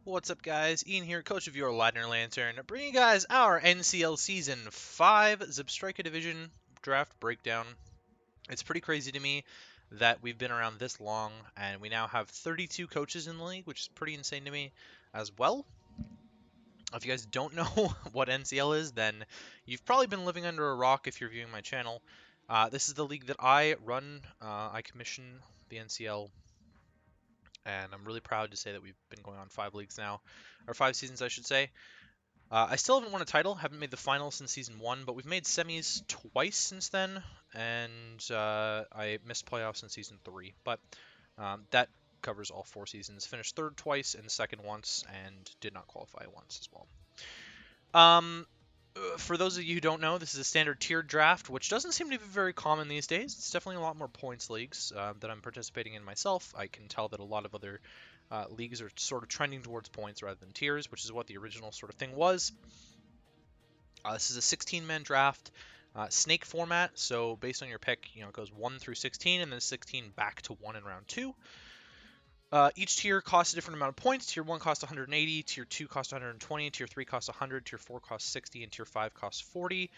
What's up, guys? Ian here, coach of your Ladner Lanturn, bringing you guys our NCL Season 5 Zebstrika Division Draft Breakdown. It's pretty crazy to me that we've been around this long, and we now have 32 coaches in the league, which is pretty insane to me as well. If you guys don't know what NCL is, then you've probably been living under a rock if you're viewing my channel. This is the league that I run. I commission the NCL, and I'm really proud to say that we've been going on 5 leagues now, or 5 seasons, I should say. I still haven't won a title, haven't made the finals since season 1, but we've made semis twice since then, and I missed playoffs in season 3. But that covers all 4 seasons. Finished third twice and second once, and did not qualify once as well. For those of you who don't know, this is a standard tiered draft, which doesn't seem to be very common these days. It's definitely a lot more points leagues that I'm participating in myself. I can tell that a lot of other leagues are sort of trending towards points rather than tiers, which is what the original sort of thing was. This is a 16-man draft, snake format. So based on your pick, it goes 1 through 16, and then 16 back to 1 in round 2. Each tier costs a different amount of points. Tier 1 costs 180, Tier 2 costs 120, Tier 3 costs 100, Tier 4 costs 60, and Tier 5 costs 40.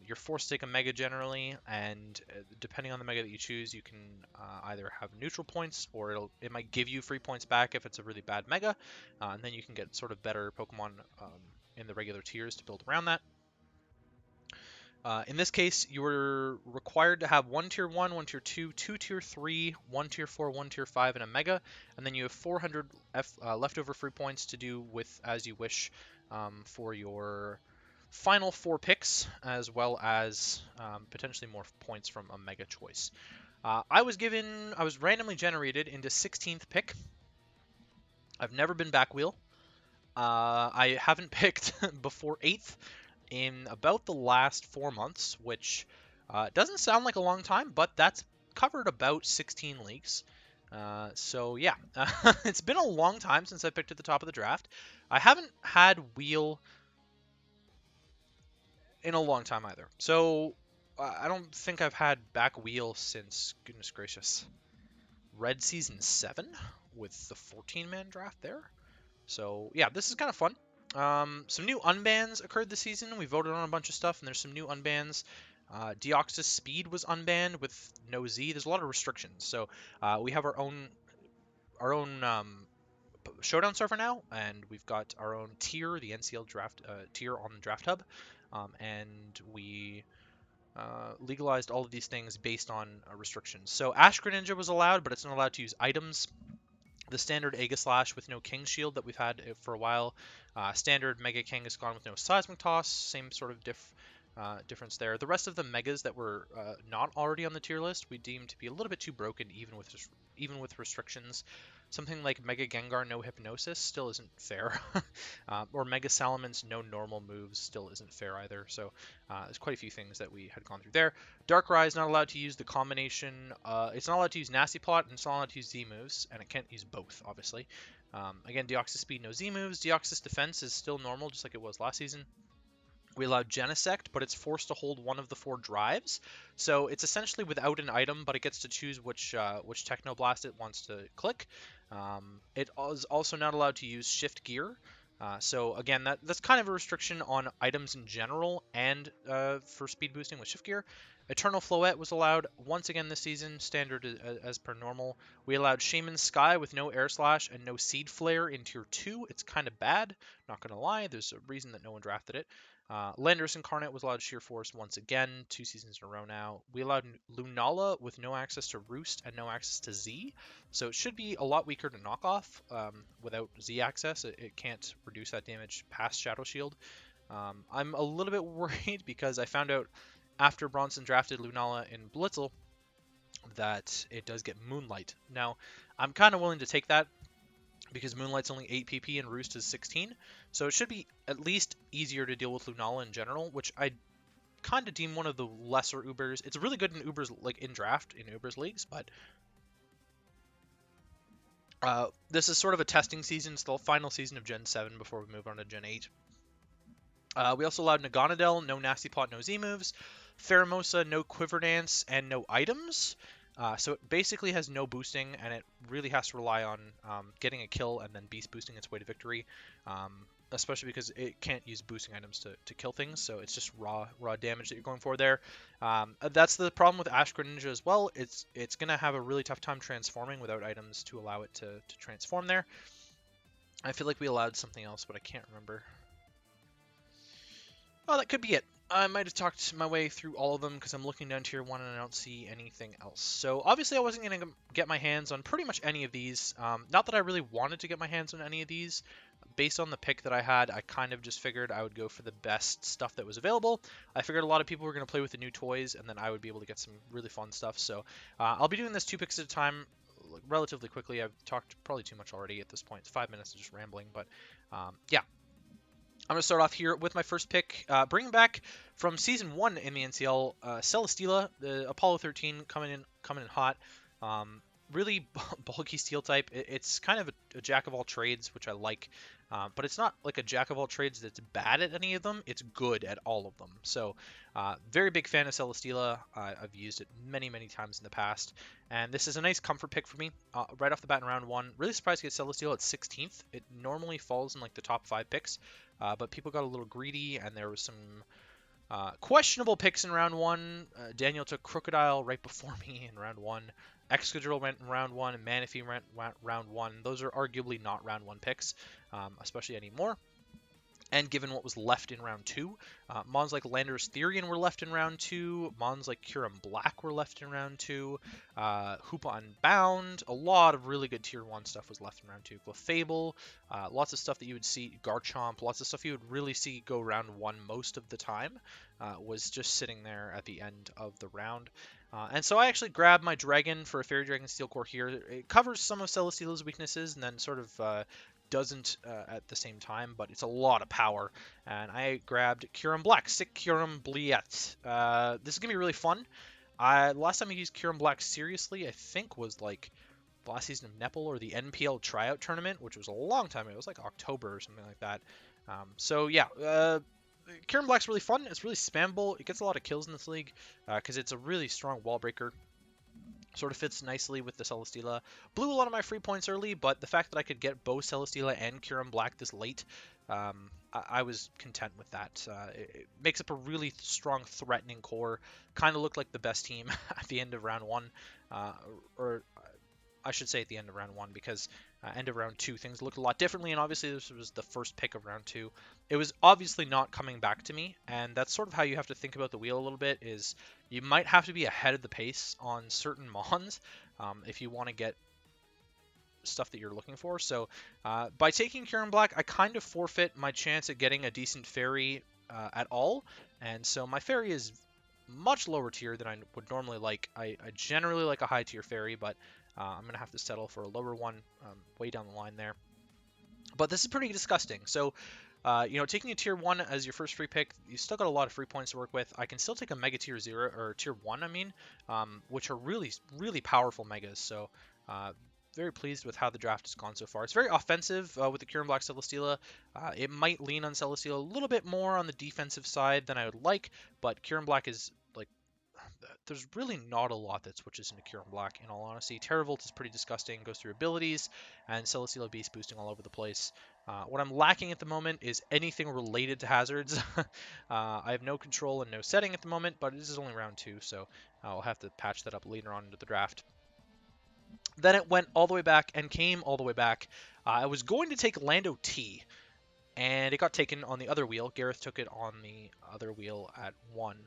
You're forced to take a mega generally, and depending on the mega that you choose, you can either have neutral points, or it might give you free points back if it's a really bad mega, and then you can get sort of better Pokemon in the regular tiers to build around that. In this case, you were required to have 1 Tier 1, 1 Tier 2, 2 Tier 3, 1 Tier 4, 1 Tier 5, and a Mega, and then you have 400 leftover free points to do with as you wish for your final 4 picks, as well as potentially more points from a Mega choice. I was randomly generated into 16th pick. I've never been back wheel. I haven't picked before 8th in about the last 4 months, which doesn't sound like a long time, but that's covered about 16 leagues. So yeah, it's been a long time since I picked at the top of the draft. I haven't had wheel in a long time either. So I don't think I've had back wheel since, goodness gracious, Red Season 7 with the 14-man draft there. So yeah, this is kind of fun. Some new unbans occurred this season. We voted on a bunch of stuff, and there's some new unbans. Deoxys Speed was unbanned with no Z. There's a lot of restrictions. So we have our own Showdown server now, and we've got our own tier, the NCL draft tier on the Draft Hub, and we legalized all of these things based on restrictions. So Ash Greninja was allowed, but it's not allowed to use items. The standard Aegislash with no King Shield that we've had for a while. Standard Mega Kangaskhan with no Seismic Toss. Same sort of difference there. The rest of the Megas that were not already on the tier list we deemed to be a little bit too broken, even with restrictions. Something like Mega Gengar no Hypnosis still isn't fair. Or Mega Salamence no normal moves still isn't fair either. So there's quite a few things that we had gone through there. Darkrai is not allowed to use the combination. It's not allowed to use Nasty Plot, and it's not allowed to use Z moves, and it can't use both, obviously. Again, Deoxys Speed, no Z moves. Deoxys Defense is still normal, just like it was last season. We allowed Genesect, but it's forced to hold one of the 4 drives. So it's essentially without an item, but it gets to choose which Technoblast it wants to click. It is also not allowed to use Shift Gear. So again, that's kind of a restriction on items in general and for speed boosting with Shift Gear. Eternal Floette was allowed once again this season, standard as per normal. We allowed Shaman Sky with no Air Slash and no Seed Flare in Tier 2. It's kind of bad, not going to lie. There's a reason that no one drafted it. Landorus Incarnate was allowed Sheer Force once again, 2 seasons in a row now. We allowed Lunala with no access to Roost and no access to Z, so it should be a lot weaker to knock off without Z access. It can't reduce that damage past Shadow Shield. I'm a little bit worried because I found out after Bronson drafted Lunala in Blitzel that it does get Moonlight. Now, I'm kind of willing to take that because Moonlight's only 8 PP and Roost is 16, so it should be at least easier to deal with Lunala in general, which I kind of deem one of the lesser Ubers. It's really good in Ubers, like in draft, in Ubers leagues, but this is sort of a testing season. It's the final season of Gen 7 before we move on to Gen 8. We also allowed Naganadel, no Nasty Plot, no Z moves. Pheromosa, no Quiver Dance, and no items. So it basically has no boosting, and it really has to rely on getting a kill and then beast boosting its way to victory. Especially because it can't use boosting items to kill things, so it's just raw damage that you're going for there. That's the problem with Ash Greninja as well. It's gonna have a really tough time transforming without items to allow it to transform there. I feel like we allowed something else, but I can't remember. Oh, that could be it. I might have talked my way through all of them because I'm looking down tier 1 and I don't see anything else. So obviously I wasn't going to get my hands on pretty much any of these. Not that I really wanted to get my hands on any of these. Based on the pick that I had, I kind of just figured I would go for the best stuff that was available. I figured a lot of people were going to play with the new toys, and then I would be able to get some really fun stuff. So I'll be doing this 2 picks at a time relatively quickly. I've talked probably too much already at this point. It's 5 minutes of just rambling, but yeah. I'm going to start off here with my first pick, bringing back from Season 1 in the NCL, Celesteela, the Apollo 13 coming in hot. Really bulky steel type. It's kind of a jack of all trades, which I like, but it's not like a jack of all trades that's bad at any of them. It's good at all of them. So very big fan of Celesteela. I've used it many times in the past, and this is a nice comfort pick for me right off the bat in round 1. Really surprised to get Celesteela at 16th. It normally falls in like the top 5 picks, but people got a little greedy, and there was some questionable picks in round 1. Daniel took Crocodile right before me in round 1. Excadrill went in round 1, and Manaphy went round 1. Those are arguably not round 1 picks, especially anymore. And given what was left in round 2, mons like Landorus Therian were left in round 2, mons like Kyurem-Black were left in round 2, Hoopa Unbound, a lot of really good tier 1 stuff was left in round 2, Clefable, lots of stuff that you would see, Garchomp, lots of stuff you would really see go round 1 most of the time, was just sitting there at the end of the round. And so I actually grabbed my Dragon for a Fairy Dragon Steel Core here. It covers some of Celesteela's weaknesses and then sort of doesn't at the same time, but it's a lot of power. And I grabbed Kyurem-Black, sick Kyurem-Black. This is going to be really fun. Last time I used Kyurem-Black seriously, I think, was like the last season of Nepal or the NPL tryout tournament, which was a long time ago. It was like October or something like that. So yeah, Kyurem-Black's really fun. It's really spammable. It gets a lot of kills in this league because it's a really strong wall breaker. Sort of fits nicely with the Celesteela. Blew a lot of my free points early, but the fact that I could get both Celesteela and Kyurem-Black this late, I was content with that. It makes up a really strong, threatening core. Kind of looked like the best team at the end of round 1, or I should say at the end of round 1, because end of round 2 things looked a lot differently, and obviously this was the first pick of round 2. It was obviously not coming back to me, and that's sort of how you have to think about the wheel a little bit, is you might have to be ahead of the pace on certain mons if you want to get stuff that you're looking for. So by taking Kyurem-Black, I kind of forfeit my chance at getting a decent fairy at all, and so my fairy is much lower tier than I would normally like. I generally like a high tier fairy, but I'm going to have to settle for a lower one way down the line there. But this is pretty disgusting. So, taking a tier 1 as your first free pick, you still got a lot of free points to work with. I can still take a mega tier 0, or tier 1, I mean, which are really, really powerful megas. So, very pleased with how the draft has gone so far. It's very offensive with the Kyurem-Black Celesteela. It might lean on Celesteela a little bit more on the defensive side than I would like, but Kyurem-Black is like, there's really not a lot that switches into Kyurem-Black, in all honesty. Terravolt is pretty disgusting, goes through abilities, and Celesteela Beast boosting all over the place. What I'm lacking at the moment is anything related to hazards. I have no control and no setting at the moment, but this is only round 2, so I'll have to patch that up later on into the draft. Then it went all the way back and came all the way back. I was going to take Lando T, and it got taken on the other wheel. Gareth took it on the other wheel at 1.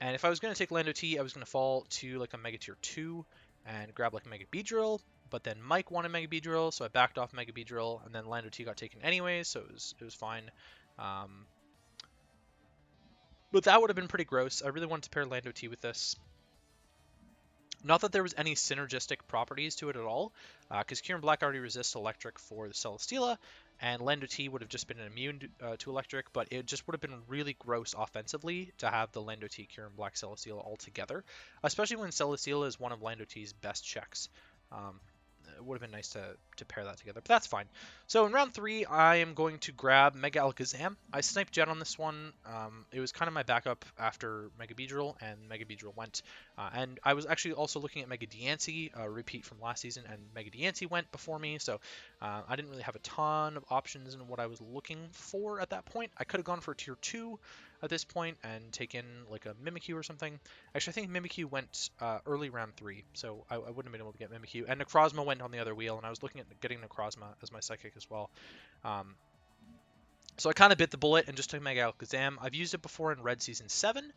And if I was going to take Lando T, I was going to fall to like a Mega Tier 2 and grab like a Mega Beedrill, but then Mike wanted Mega Beedrill, so I backed off Mega Beedrill, and then Lando T got taken anyways, so it was fine. But that would have been pretty gross. I really wanted to pair Lando T with this. Not that there was any synergistic properties to it at all, because Kyurem-Black already resists electric for the Celesteela, and Lando T would have just been immune to electric, but it just would have been really gross offensively to have the Lando T Kyurem-Black Celesteela all together, especially when Celesteela is one of Lando T's best checks. it would have been nice to pair that together, but that's fine. So in round 3, I am going to grab Mega Alakazam. I sniped Jet on this one. It was kind of my backup after Mega Beedrill, and Mega Beedrill went. And I was actually also looking at Mega Diancie, a repeat from last season, and Mega Diancie went before me, so I didn't really have a ton of options in what I was looking for at that point. I could have gone for Tier 2 at this point and taken like a Mimikyu or something. Actually, I think Mimikyu went early round 3, so I wouldn't have been able to get Mimikyu. And Necrozma went on the other wheel, and I was looking at getting Necrozma as my Psychic as well. So I kind of bit the bullet and just took Mega Alakazam. I've used it before in Red Season 7.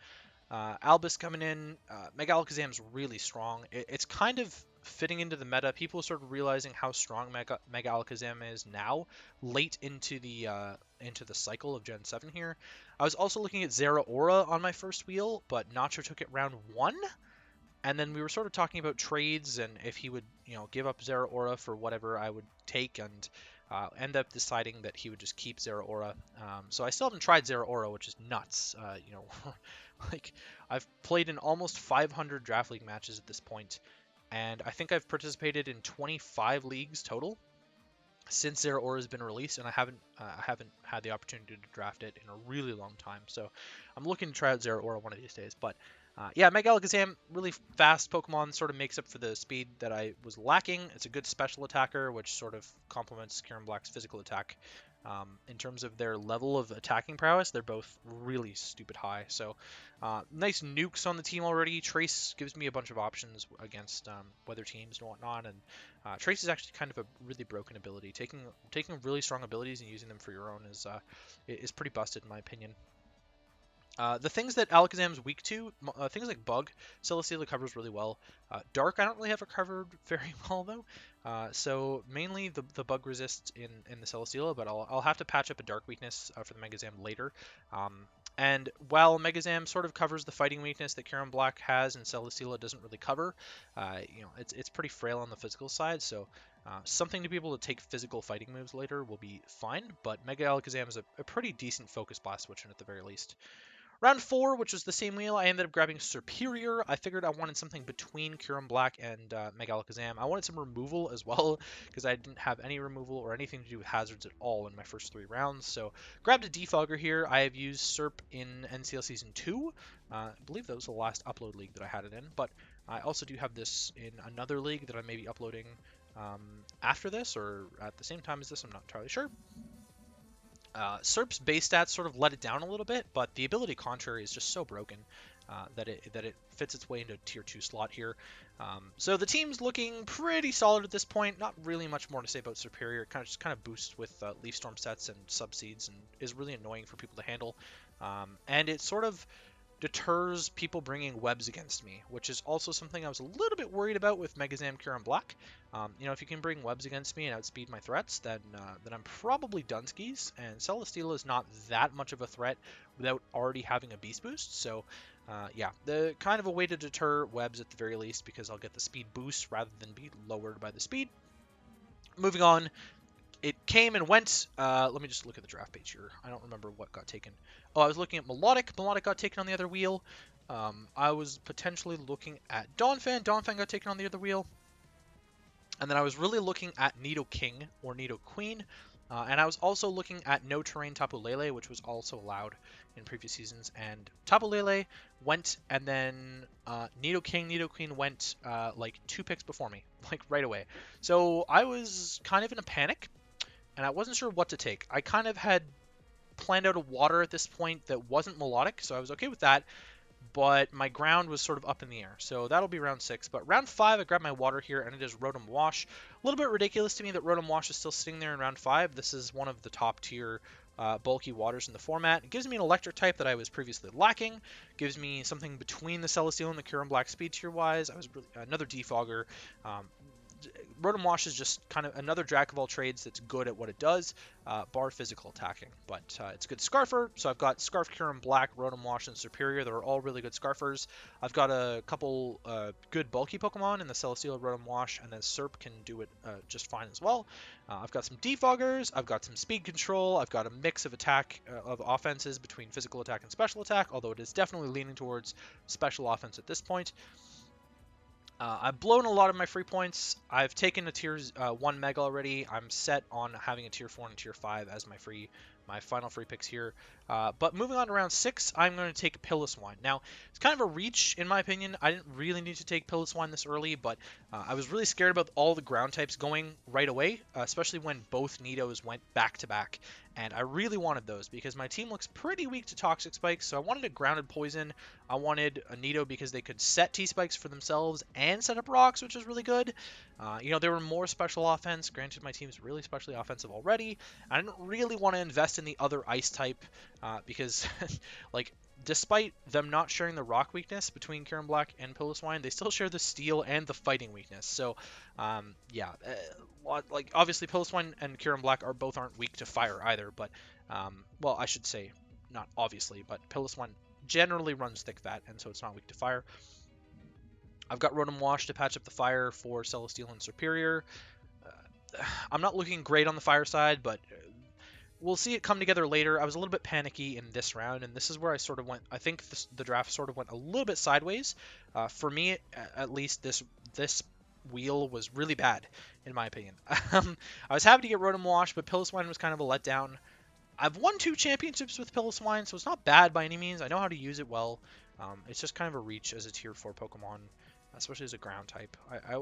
Albus coming in. Mega Alakazam's really strong. It's kind of fitting into the meta. People started realizing how strong Mega Alakazam is now, late into the cycle of Gen 7 here. I was also looking at Zeraora on my first wheel, but Nacho took it round 1. And then we were sort of talking about trades and if he would, give up Zeraora for whatever I would take, and end up deciding that he would just keep Zeraora. So I still haven't tried Zeraora, which is nuts. Like I've played in almost 500 Draft League matches at this point, and I think I've participated in 25 leagues total since Zeraora has been released, and I haven't had the opportunity to draft it in a really long time. So I'm looking to try out Zeraora one of these days. But yeah, Mega Alakazam, really fast Pokemon, sort of makes up for the speed that I was lacking. It's a good special attacker, which sort of complements Kyurem-Black's physical attack. In terms of their level of attacking prowess, they're both really stupid high. So nice nukes on the team already. Trace gives me a bunch of options against weather teams and whatnot. And Trace is actually kind of a really broken ability. Taking really strong abilities and using them for your own is pretty busted in my opinion. The things that Alakazam's weak to, things like Bug, Celesteela covers really well. Dark, I don't really have it covered very well though. So mainly the Bug resist in the Celesteela, but I'll have to patch up a Dark weakness for the Megazam later. And while Megazam sort of covers the fighting weakness that Kyurem-Black has and Celesteela doesn't really cover, it's pretty frail on the physical side. So something to be able to take physical fighting moves later will be fine. But Mega Alakazam is a pretty decent Focus Blast switch in at the very least. Round 4, which was the same wheel, I ended up grabbing Serperior. I figured I wanted something between Kyurem-Black and Mega Alakazam. I wanted some removal as well, because I didn't have any removal or anything to do with hazards at all in my first 3 rounds. So grabbed a Defogger here. I have used Serp in NCL Season 2. I believe that was the last upload league that I had it in, but I also do have this in another league that I may be uploading after this, or at the same time as this, I'm not entirely sure. Serp's base stats sort of let it down a little bit, but the ability Contrary is just so broken that it fits its way into a Tier 2 slot here. So the team's looking pretty solid at this point. Not really much more to say about Serperior. It kind of boosts with Leaf Storm sets and Subseeds and is really annoying for people to handle. And it sort of deters people bringing webs against me, which is also something I was a little bit worried about with Megazam Kyurem-Black. If you can bring webs against me and outspeed my threats, then I'm probably done skis, and Celesteela is not that much of a threat without already having a Beast Boost. So yeah, the kind of a way to deter webs at the very least, because I'll get the speed boost rather than be lowered by the speed. Moving on. It came and went. Let me just look at the draft page here. I don't remember what got taken. Oh, I was looking at Melodic. Melodic got taken on the other wheel. I was potentially looking at Donphan. Donphan got taken on the other wheel. And then I was really looking at Nidoking or Nidoqueen. And I was also looking at No Terrain Tapu Lele, which was also allowed in previous seasons. And Tapu Lele went, and then Nidoking, Nidoqueen went like 2 picks before me, like right away. So I was kind of in a panic, and I wasn't sure what to take. I kind of had planned out a water at this point that wasn't Melodic, so I was okay with that. But my ground was sort of up in the air. So that'll be round 6. But round 5, I grabbed my water here, and it is Rotom-Wash. A little bit ridiculous to me that Rotom-Wash is still sitting there in round 5. This is one of the top tier bulky waters in the format. It gives me an electric type that I was previously lacking. Gives me something between the Celesteela and the Kyurem-Black speed tier-wise. I was really, another Defogger. Rotom-Wash is just kind of another jack of all trades that's good at what it does, bar physical attacking. But it's a good Scarfer, so I've got Scarf, Kyurem-Black, Rotom-Wash, and Serperior. They're all really good Scarfers. I've got a couple good bulky Pokemon in the Celesteela, Rotom-Wash, and then Serp can do it just fine as well. I've got some Defoggers, I've got some speed control, I've got a mix of attack, of offenses between physical attack and special attack, although it is definitely leaning towards special offense at this point. I've blown a lot of my free points. I've taken a tier 1 Mega already. I'm set on having a tier 4 and tier 5 as my final free picks here. But moving on to round 6, I'm going to take Piloswine. Now, it's kind of a reach in my opinion. I didn't really need to take Piloswine this early, but I was really scared about all the ground types going right away, especially when both Nidos went back to back. And I really wanted those because my team looks pretty weak to Toxic Spikes, so I wanted a grounded Poison. I wanted a Nido because they could set T-Spikes for themselves and set up rocks, which was really good. There were more special offense. Granted, my team's really specially offensive already. I didn't really want to invest in the other ice type because, like, despite them not sharing the rock weakness between Kyurem-Black and Piloswine, they still share the steel and the fighting weakness. So, like obviously Piloswine and Kyurem-Black aren't weak to fire either. But, well, I should say not obviously, but Piloswine generally runs thick vat, and so it's not weak to fire. I've got Rotom-Wash to patch up the fire for Celesteela and Superior. I'm not looking great on the fire side, but we'll see it come together later. I was a little bit panicky in this round, and this is where I sort of went. I think the draft sort of went a little bit sideways. For me, at least, this wheel was really bad, in my opinion. I was happy to get Rotom-Wash, but Piloswine was kind of a letdown. I've won 2 championships with Piloswine, so it's not bad by any means. I know how to use it well. It's just kind of a reach as a tier 4 Pokemon, especially as a ground type.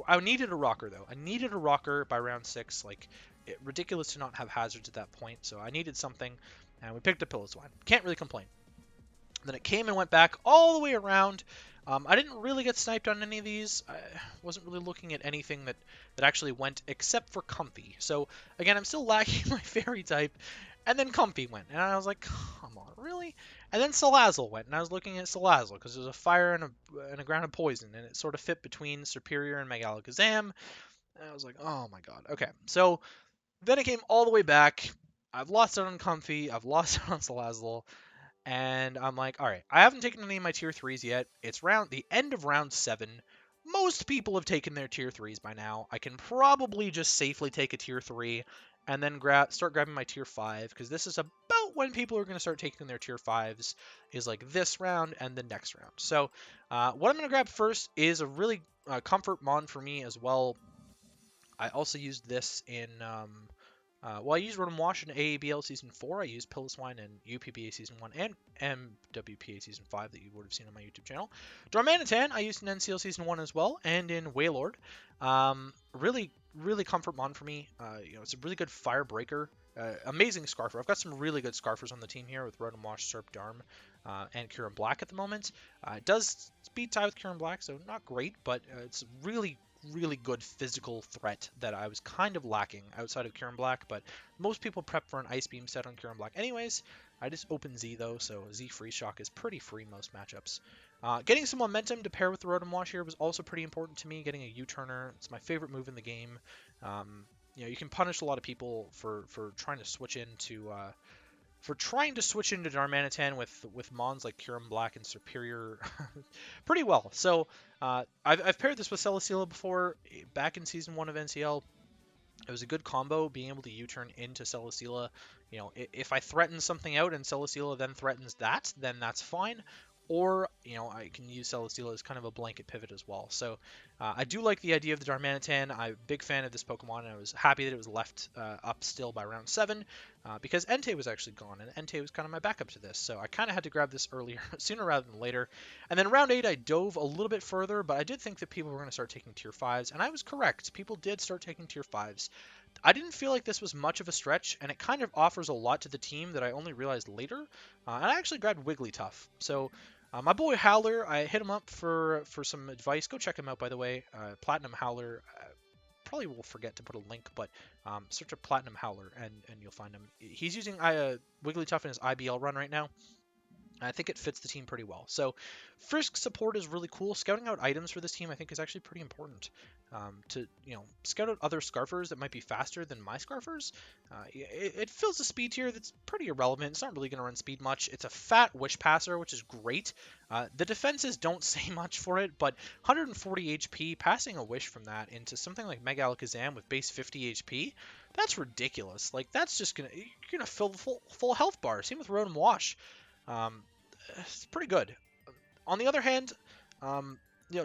I needed a rocker, though. I needed a rocker by round 6. Like, ridiculous to not have hazards at that point, so I needed something, and we picked up Piloswine. Can't really complain. Then it came and went back all the way around. I didn't really get sniped on any of these. I wasn't really looking at anything that actually went except for Comfy. So, again, I'm still lacking my Fairy type. And then Comfy went, and I was like, come on, really? And then Salazzle went, and I was looking at Salazzle, because there's a fire and a ground of poison, and it sort of fit between Superior and Megalakazam. And I was like, oh my god. Okay, so then it came all the way back. I've lost it on Comfy, I've lost it on Salazzle, and I'm like, all right, I haven't taken any of my tier 3s yet. It's the end of round 7. Most people have taken their tier 3s by now. I can probably just safely take a tier 3 and then start grabbing my tier 5, because this is about when people are going to start taking their tier 5s, is like this round and the next round. So what I'm going to grab first is a really comfort mon for me as well. I also used this in I used Rotom-Wash in AABL Season 4. I used Piloswine in UPBA Season 1 and MWPA Season 5 that you would have seen on my YouTube channel. Darmanitan I used in NCL Season 1 as well, and in Wailord. Really, really comfort mon for me. It's a really good fire breaker. Amazing Scarfer. I've got some really good Scarfers on the team here with Rotom-Wash, Serp, Darm, and Kyurem-Black at the moment. It does speed tie with Kyurem-Black, so not great, but it's really good physical threat that I was kind of lacking outside of Kyurem-Black, but most people prep for an Ice Beam set on Kyurem-Black anyways. I just open Z though, so Z Free Shock is pretty free most matchups. Getting some momentum to pair with the Rotom-Wash here was also pretty important to me, getting a U-turner. It's my favorite move in the game. You can punish a lot of people for trying to switch into Darmanitan with mons like Kyurem-Black and Superior pretty well. So I've paired this with Celesteela before, back in Season 1 of NCL. It was a good combo, being able to U-turn into Celesteela. If I threaten something out and Celesteela then threatens that, then that's fine. Or, I can use Celesteela as kind of a blanket pivot as well. So I do like the idea of the Darmanitan. I'm a big fan of this Pokemon, and I was happy that it was left up still by round 7, because Entei was actually gone, and Entei was kind of my backup to this. So I kind of had to grab this earlier, sooner rather than later. And then round 8, I dove a little bit further, but I did think that people were going to start taking tier 5s, and I was correct. People did start taking tier 5s. I didn't feel like this was much of a stretch, and it kind of offers a lot to the team that I only realized later. And I actually grabbed Wigglytuff. So my boy Howler, I hit him up for some advice. Go check him out, by the way. Platinum Howler. Probably will forget to put a link, but search up Platinum Howler and you'll find him. He's using Wigglytuff in his IBL run right now. I think it fits the team pretty well. So Frisk support is really cool. Scouting out items for this team I think is actually pretty important. To scout out other Scarfers that might be faster than my Scarfers. It fills a speed tier that's pretty irrelevant. It's not really going to run speed much. It's a fat Wish Passer, which is great. The defenses don't say much for it, but 140 HP, passing a Wish from that into something like Mega Alakazam with base 50 HP, that's ridiculous. Like, that's just you're gonna fill the full health bar. Same with Rotom-Wash. It's pretty good. On the other hand,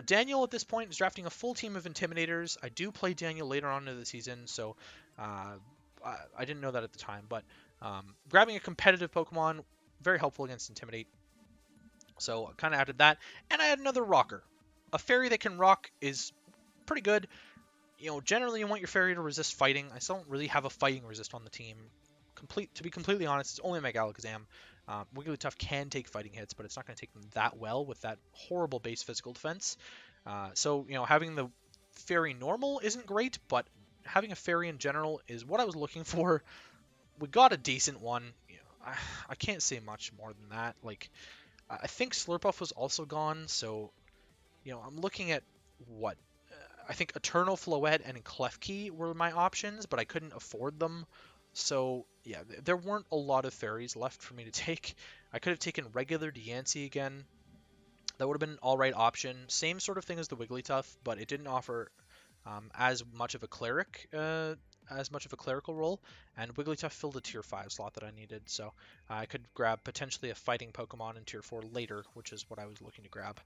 Daniel at this point is drafting a full team of Intimidators. I do play Daniel later on in the season, so uh, I didn't know that at the time. But grabbing a competitive Pokemon, very helpful against Intimidate. So I kind of added that. And I had another Rocker. A fairy that can rock is pretty good. Generally you want your fairy to resist fighting. I still don't really have a fighting resist on the team. To be completely honest, it's only Megalakazam. Wigglytuff can take fighting hits, but it's not going to take them that well with that horrible base physical defense. So having the fairy normal isn't great, but having a fairy in general is what I was looking for. We got a decent one. I can't say much more than that. Like, I think Slurpuff was also gone, so I'm looking at what I think Eternal Floette and Klefki were my options, but I couldn't afford them. So yeah, there weren't a lot of fairies left for me to take. I could have taken regular Diancie again. That would have been an alright option. Same sort of thing as the Wigglytuff, but it didn't offer as much of a clerical role, and Wigglytuff filled a tier 5 slot that I needed, so I could grab potentially a fighting Pokemon in tier 4 later, which is what I was looking to grab.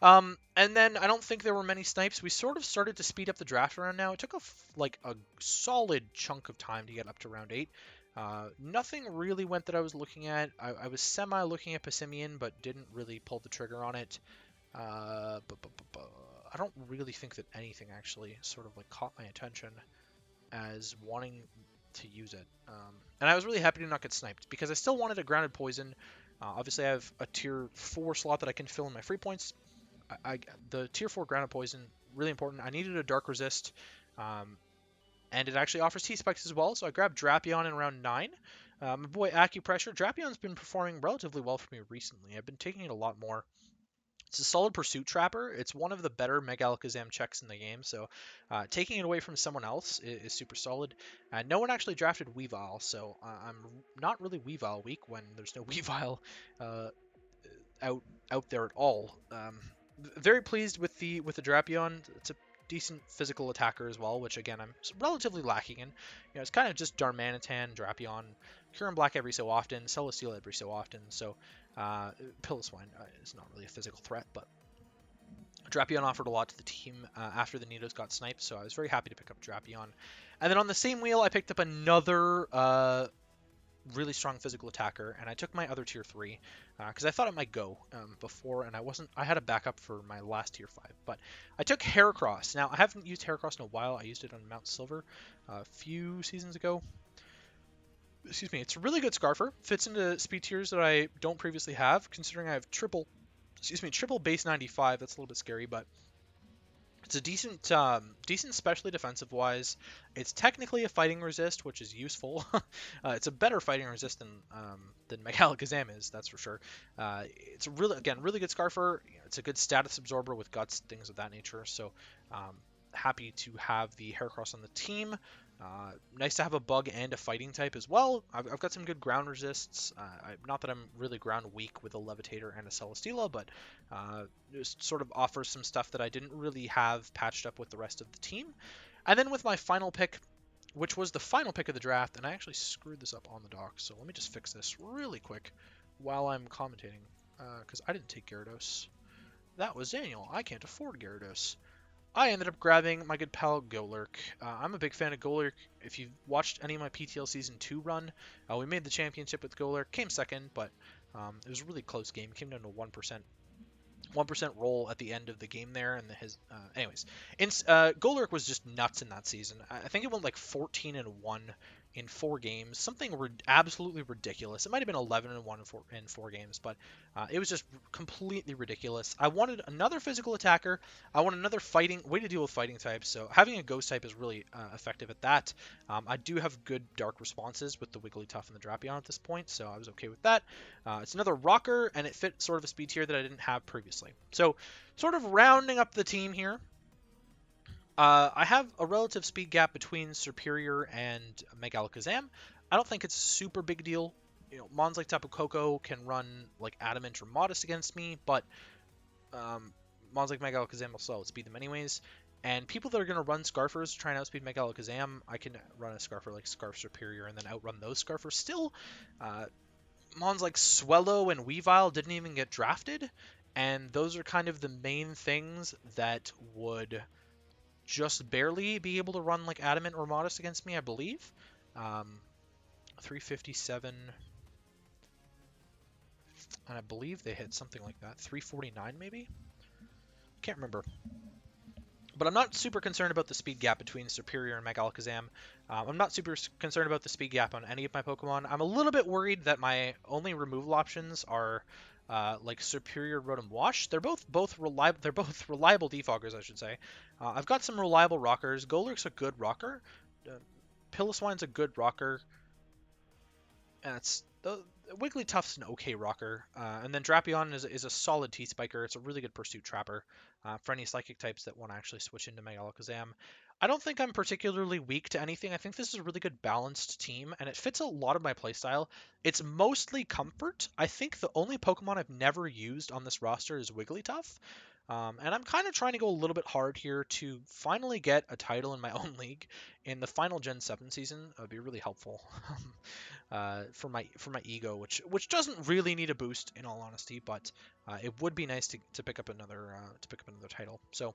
And then I don't think there were many snipes. We sort of started to speed up the draft around now. It took a solid chunk of time to get up to round 8. Nothing really went that I was looking at. I was looking at Passimian, but didn't really pull the trigger on it. I don't really think that anything actually sort of caught my attention as wanting to use it. And I was really happy to not get sniped because I still wanted a grounded poison. Obviously, I have a tier 4 slot that I can fill in my free points. The tier 4 grounded poison, really important. I needed a dark resist, and it actually offers T-Spikes as well, so I grabbed Drapion in round 9. My boy Acupressure. Drapion's been performing relatively well for me recently. I've been taking it a lot more. It's a solid pursuit trapper. It's one of the better Megalakazam checks in the game, so taking it away from someone else is super solid. No one actually drafted Weavile, so I'm not really Weavile weak when there's no Weavile out there at all. Very pleased with the Drapion. It's a decent physical attacker as well, which again I'm relatively lacking in. It's kind of just Darmanitan, Drapion, Kyurem-Black every so often, Celesteela every so often. So Piloswine is not really a physical threat, but Drapion offered a lot to the team after the Nidos got sniped, so I was very happy to pick up Drapion. And then on the same wheel, I picked up another really strong physical attacker, and I took my other tier 3 because I thought it might go before, and I had a backup for my last tier 5, but I took Heracross. Now I haven't used Heracross in a while. I used it on Mount Silver a few seasons ago. Excuse me. It's a really good Scarfer. Fits into speed tiers that I don't previously have, considering I have triple base 95. That's a little bit scary, but it's a decent, especially defensive-wise. It's technically a fighting resist, which is useful. It's a better fighting resist than Megalakazam is, that's for sure. It's a really good Scarfer. It's a good status absorber with guts, things of that nature. So, happy to have the Heracross on the team. Nice to have a bug and a fighting type as well. I've got some good ground resists. Not that I'm really ground weak with a Levitator and a Celesteela, but just sort of offers some stuff that I didn't really have patched up with the rest of the team. And then with my final pick, which was the final pick of the draft, and I actually screwed this up on the dock, so let me just fix this really quick while I'm commentating, because I didn't take Gyarados. That was Daniel. I can't afford Gyarados. I ended up grabbing my good pal Golurk. I'm a big fan of Golurk. If you've watched any of my PTL Season 2 run, we made the championship with Golurk. Came second, but it was a really close game. Came down to 1% roll at the end of the game there. And Golurk was just nuts in that season. I think it went like 14-1 in 4 games. Something absolutely ridiculous. It might have been 11-1 in 4 games, but it was just completely ridiculous. I wanted another physical attacker. I want another way to deal with fighting types. So having a ghost type is really effective at that. I do have good dark responses with the Wigglytuff and the Drapion at this point, so I was okay with that. It's another rocker, and it fit sort of a speed tier that I didn't have previously. So sort of rounding up the team here. I have a relative speed gap between Superior and Megalakazam. I don't think it's a super big deal. Mons like Tapu Koko can run like Adamant or Modest against me, but Mons like Megalakazam will still outspeed them anyways. And people that are going to run Scarfers to try and outspeed Megalakazam, I can run a Scarfer like Scarf Superior and then outrun those Scarfers still. Mons like Swellow and Weavile didn't even get drafted, And those are kind of the main things that would just barely be able to run like Adamant or Modest against me, I believe. 357, and I believe they hit something like that. 349 maybe? Can't remember. But I'm not super concerned about the speed gap between Superior and Mega Alakazam. I'm not super concerned about the speed gap on any of my Pokemon. I'm a little bit worried that my only removal options are like Superior Rotom-Wash. They're both reliable. They're both reliable defoggers, I should say. I've got some reliable rockers. Golurk's a good rocker. Uh, Piloswine's a good rocker. And it's Wigglytuff's an okay rocker, and then Drapion is a solid T-Spiker. It's a really good Pursuit Trapper for any Psychic types that want to actually switch into Mega Alakazam. I don't think I'm particularly weak to anything. I think this is a really good balanced team, and it fits a lot of my playstyle. It's mostly comfort. I think the only Pokemon I've never used on this roster is Wigglytuff. And I'm kind of trying to go a little bit hard here to finally get a title in my own league in the final Gen 7 season. It would be really helpful. For my ego, which doesn't really need a boost in all honesty, but it would be nice to pick up another title. So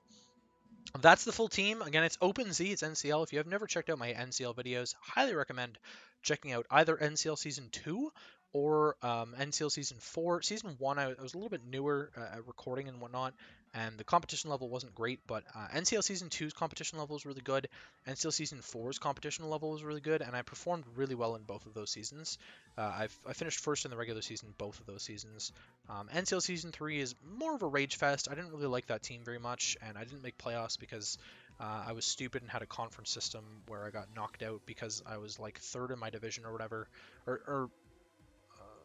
that's the full team. Again, it's OpenZ, it's NCL. If you have never checked out my NCL videos, highly recommend checking out either NCL Season 2 or NCL Season 4. Season 1, I was a little bit newer at recording and whatnot, and the competition level wasn't great, but NCL Season 2's competition level was really good. NCL Season 4's competition level was really good, and I performed really well in both of those seasons. I finished first in the regular season both of those seasons. NCL Season 3 is more of a rage fest. I didn't really like that team very much, and I didn't make playoffs because I was stupid and had a conference system where I got knocked out because I was like third in my division or whatever.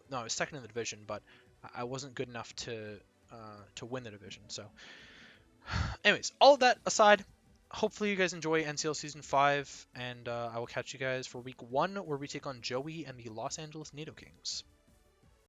No, I was second in the division, but I wasn't good enough to win the division. So, anyways, all of that aside, hopefully you guys enjoy NCL Season 5, and I will catch you guys for Week 1, where we take on Joey and the Los Angeles Nido Kings.